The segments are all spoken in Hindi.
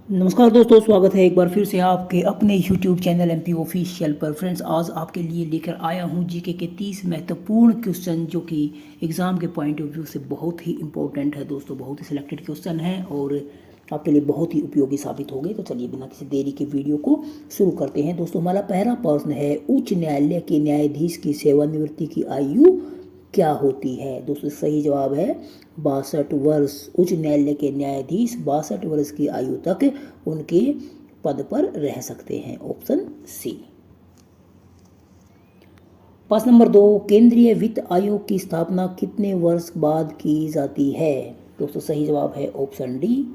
नमस्कार दोस्तों, स्वागत है एक बार फिर से आपके अपने YouTube चैनल एमपी ऑफिशियल पर। फ्रेंड्स, आज आपके लिए लेकर आया हूं जीके के 30 महत्वपूर्ण क्वेश्चन जो कि एग्ज़ाम के पॉइंट ऑफ व्यू से बहुत ही इंपॉर्टेंट है दोस्तों। बहुत ही सिलेक्टेड क्वेश्चन है और आपके लिए बहुत ही उपयोगी साबित होंगे। तो चलिए बिना किसी देरी के वीडियो को शुरू करते हैं। दोस्तों, हमारा पहला प्रश्न है, उच्च न्यायालय के न्यायाधीश की सेवानिवृत्ति की आयु क्या होती है? दोस्तों, सही जवाब है 62 वर्ष। उच्च न्यायालय के न्यायाधीश 62 वर्ष की आयु तक उनके पद पर रह सकते हैं। Option C. प्रश्न नंबर 2, केंद्रीय वित्त आयोग की स्थापना कितने वर्ष बाद की जाती है? दोस्तों, सही जवाब है ऑप्शन डी,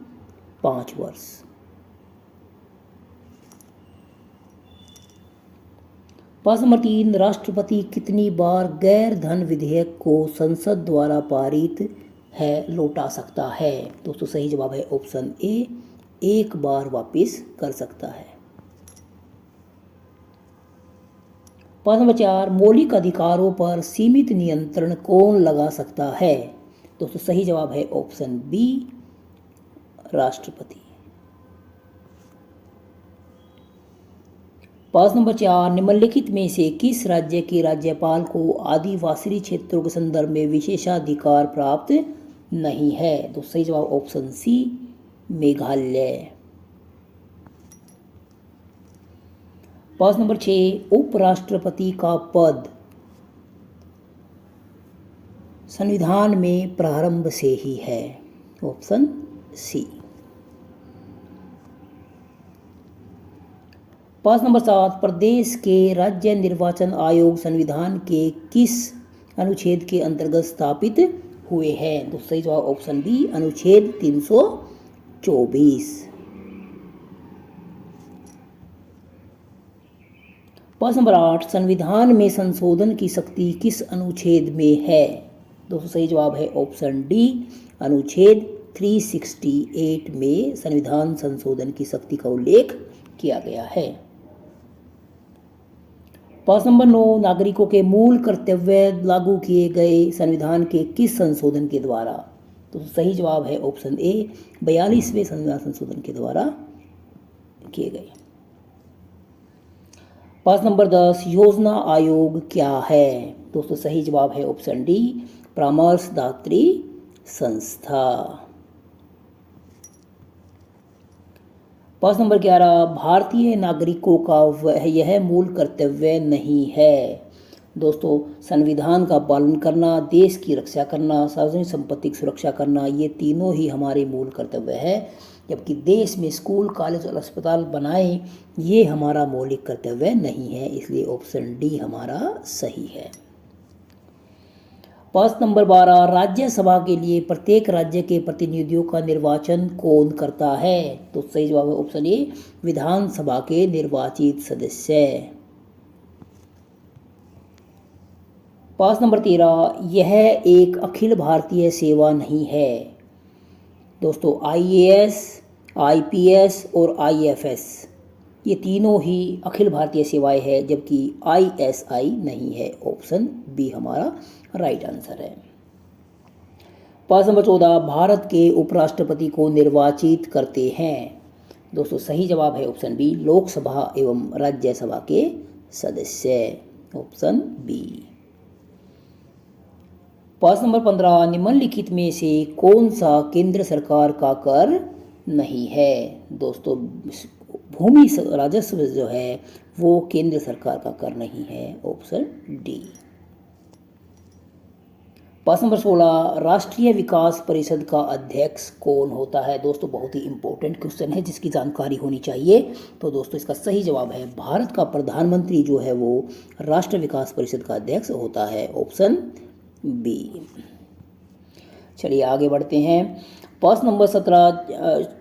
5 वर्ष। प्रश्न नंबर 3, राष्ट्रपति कितनी बार गैर धन विधेयक को संसद द्वारा पारित है लौटा सकता है? दोस्तों, सही जवाब है ऑप्शन ए, एक बार वापस कर सकता है। प्रश्न नंबर 4, मौलिक अधिकारों पर सीमित नियंत्रण कौन लगा सकता है? दोस्तों, सही जवाब है ऑप्शन बी, राष्ट्रपति। प्रश्न नंबर 4, निम्नलिखित में से किस राज्य के राज्यपाल को आदिवासी क्षेत्रों के संदर्भ में विशेषाधिकार प्राप्त नहीं है? तो सही जवाब ऑप्शन सी, मेघालय। प्रश्न नंबर 6, उपराष्ट्रपति का पद संविधान में प्रारंभ से ही है? Option C. प्रश्न नंबर 7, प्रदेश के राज्य निर्वाचन आयोग संविधान के किस अनुच्छेद के अंतर्गत स्थापित हुए हैं? तो सही जवाब ऑप्शन बी, अनुच्छेद 324। प्रश्न नंबर 8, संविधान में संशोधन की शक्ति किस अनुच्छेद में है? दोस्तों, सही जवाब है ऑप्शन डी, अनुच्छेद 368 में संविधान संशोधन की शक्ति का उल्लेख किया गया है। प्रश्न नंबर 9, नागरिकों के मूल कर्तव्य लागू किए गए संविधान के किस संशोधन के द्वारा? तो सही जवाब है ऑप्शन ए, 42वें संविधान संशोधन के द्वारा किए गए। प्रश्न नंबर 10, योजना आयोग क्या है? दोस्तों, सही जवाब है ऑप्शन डी, परामर्शदात्री संस्था। प्रश्न नंबर 11, भारतीय नागरिकों का यह मूल कर्तव्य नहीं है? दोस्तों, संविधान का पालन करना, देश की रक्षा करना, सार्वजनिक संपत्ति की सुरक्षा करना, ये तीनों ही हमारे मूल कर्तव्य है। जबकि देश में स्कूल, कॉलेज और अस्पताल बनाए, ये हमारा मौलिक कर्तव्य नहीं है। इसलिए ऑप्शन डी हमारा सही है। प्रश्न नंबर 12, राज्यसभा के लिए प्रत्येक राज्य के प्रतिनिधियों का निर्वाचन कौन करता है? तो सही जवाब है ऑप्शन ए, विधानसभा के निर्वाचित सदस्य। प्रश्न नंबर 13, यह एक अखिल भारतीय सेवा नहीं है? दोस्तों, आईएएस, आईपीएस और आईएफएस ये तीनों ही अखिल भारतीय सेवाएं हैं, जबकि आईएसआई नहीं है। ऑप्शन बी हमारा राइट आंसर है। प्रश्न नंबर 14, भारत के उपराष्ट्रपति को निर्वाचित करते हैं? दोस्तों, सही जवाब है ऑप्शन बी, लोकसभा एवं राज्यसभा के सदस्य। Option B. प्रश्न नंबर 15, निम्नलिखित में से कौन सा केंद्र सरकार का कर नहीं है? दोस्तों, भूमि राजस्व जो है वो केंद्र सरकार का कर नहीं है। Option D. प्रश्न नंबर 16, राष्ट्रीय विकास परिषद का अध्यक्ष कौन होता है? दोस्तों, बहुत ही इंपॉर्टेंट क्वेश्चन है जिसकी जानकारी होनी चाहिए। तो दोस्तों, इसका सही जवाब है, भारत का प्रधानमंत्री जो है वो राष्ट्रीय विकास परिषद का अध्यक्ष होता है। Option B. चलिए आगे बढ़ते हैं। प्रश्न नंबर 17,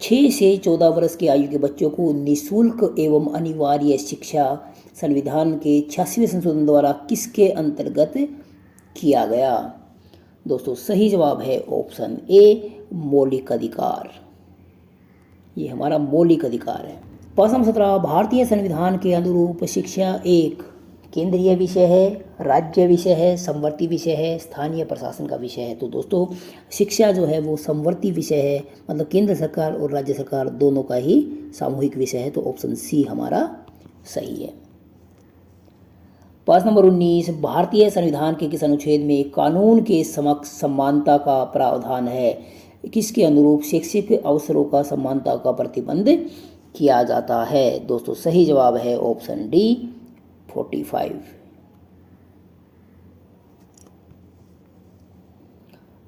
6 से 14 वर्ष की आयु के बच्चों को निःशुल्क एवं अनिवार्य शिक्षा संविधान के 86वें संशोधन द्वारा किसके अंतर्गत किया गया? दोस्तों, सही जवाब है ऑप्शन ए, मौलिक अधिकार। ये हमारा मौलिक अधिकार है। प्रश्न नंबर 17, भारतीय संविधान के अनुरूप शिक्षा 1 केंद्रीय विषय है, राज्य विषय है, समवर्ती विषय है, स्थानीय प्रशासन का विषय है। तो दोस्तों शिक्षा जो है वो समवर्ती विषय है, मतलब केंद्र सरकार और राज्य सरकार दोनों का ही सामूहिक विषय है। तो ऑप्शन सी हमारा सही है। प्रश्न नंबर 19, भारतीय संविधान के किस अनुच्छेद में कानून के समक्ष समानता का प्रावधान है? किसके अनुरूप शैक्षिक अवसरों का समानता का प्रतिबंध किया जाता है? दोस्तों सही जवाब है ऑप्शन डी 45।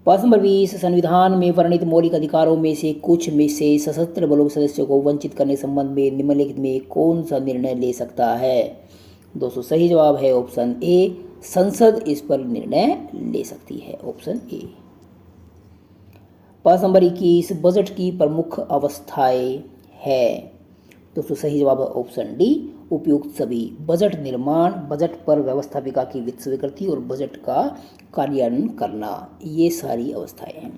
प्रश्न नंबर 20, संविधान में वर्णित मौलिक अधिकारों में से कुछ में से सशस्त्र बलों के सदस्यों को वंचित करने के संबंध में निम्नलिखित में कौन सा निर्णय ले सकता है? दोस्तों सही जवाब है ऑप्शन ए, संसद इस पर निर्णय ले सकती है, ऑप्शन ए। प्रश्न नंबर 21, बजट की प्रमुख अवस्थाएं है? दोस्तों सही जवाब है ऑप्शन डी, उपयुक्त सभी। बजट निर्माण, बजट पर व्यवस्थापिका की वित्त स्वीकृति और बजट का कार्यान्वयन करना, ये सारी अवस्थाएं हैं।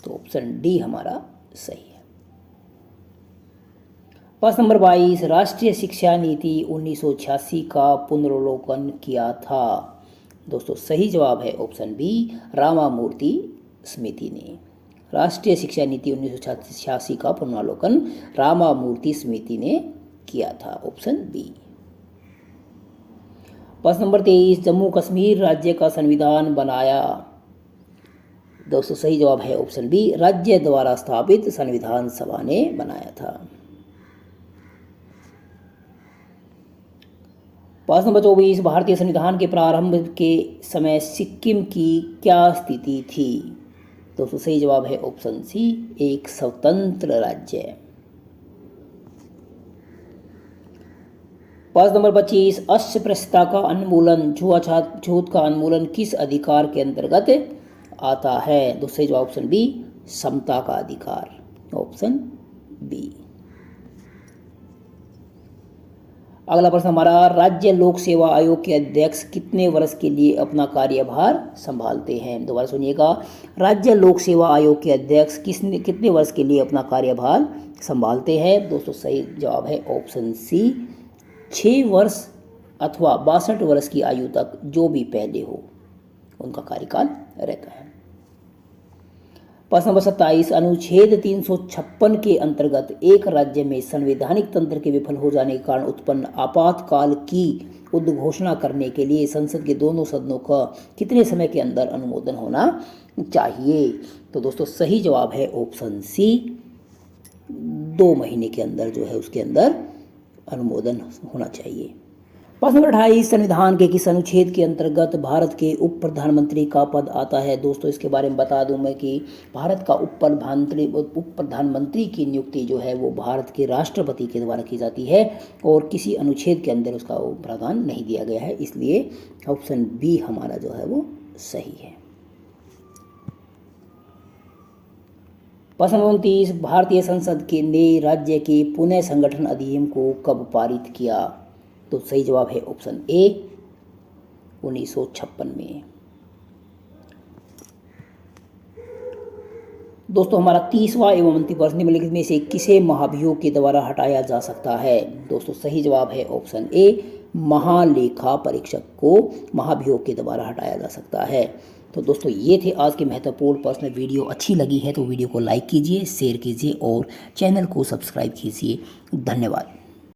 तो ऑप्शन डी हमारा सही है। प्रश्न नंबर 22, राष्ट्रीय शिक्षा नीति 1986 का पुनर्वलोकन किया था? दोस्तों सही जवाब है ऑप्शन बी, रामामूर्ति समिति ने। राष्ट्रीय शिक्षा नीति 1986 का पुनर्वलोकन रामामूर्ति समिति ने किया था, ऑप्शन बी। प्रश्न नंबर 23, जम्मू कश्मीर राज्य का संविधान बनाया? दोस्तों सही जवाब है ऑप्शन बी, राज्य द्वारा स्थापित संविधान सभा ने बनाया था। प्रश्न नंबर 24, भारतीय संविधान के प्रारंभ के समय सिक्किम की क्या स्थिति थी? दोस्तों सही जवाब है ऑप्शन सी, एक स्वतंत्र राज्य। प्रश्न नंबर 25, अस्पृश्यता का उन्मूलन, छूत का उन्मूलन किस अधिकार के अंतर्गत आता है? दूसरे जवाब ऑप्शन बी, समता का अधिकार, ऑप्शन बी। अगला प्रश्न हमारा, राज्य लोक सेवा आयोग के अध्यक्ष कितने वर्ष के लिए अपना कार्यभार संभालते हैं? दोबारा सुनिएगा, राज्य लोक सेवा आयोग के अध्यक्ष कितने वर्ष के लिए अपना कार्यभार संभालते हैं? दोस्तों सही जवाब है ऑप्शन सी, 6 वर्ष अथवा 62 वर्ष की आयु तक जो भी पहले हो उनका कार्यकाल रहता है। प्रश्न नंबर 27, अनुच्छेद 356 के अंतर्गत एक राज्य में संवैधानिक तंत्र के विफल हो जाने के कारण उत्पन्न आपातकाल की उद्घोषणा करने के लिए संसद के दोनों सदनों का कितने समय के अंदर अनुमोदन होना चाहिए? तो दोस्तों सही जवाब है ऑप्शन सी, 2 महीने के अंदर जो है उसके अंदर अनुमोदन होना चाहिए। प्रश्न नंबर 28, संविधान के किस अनुच्छेद के अंतर्गत भारत के उप प्रधानमंत्री का पद आता है? दोस्तों इसके बारे में बता दूं मैं कि भारत का उप प्रधानमंत्री की नियुक्ति जो है वो भारत के राष्ट्रपति के द्वारा की जाती है और किसी अनुच्छेद के अंदर उसका प्रावधान नहीं दिया गया है, इसलिए ऑप्शन बी हमारा जो है वो सही है। प्रश्न 29, भारतीय संसद ने राज्य के पुनः संगठन अधिनियम को कब पारित किया? तो सही जवाब है ऑप्शन ए, 1956 में। दोस्तों हमारा 30वां एवं अंतिम प्रश्न, निम्नलिखित में से किसे महाभियोग के द्वारा हटाया जा सकता है? दोस्तों सही जवाब है ऑप्शन ए, महालेखा परीक्षक को महाभियोग के द्वारा हटाया जा सकता है। तो दोस्तों ये थे आज के महत्वपूर्ण प्रश्न। वीडियो अच्छी लगी है तो वीडियो को लाइक कीजिए, शेयर कीजिए और चैनल को सब्सक्राइब कीजिए। धन्यवाद।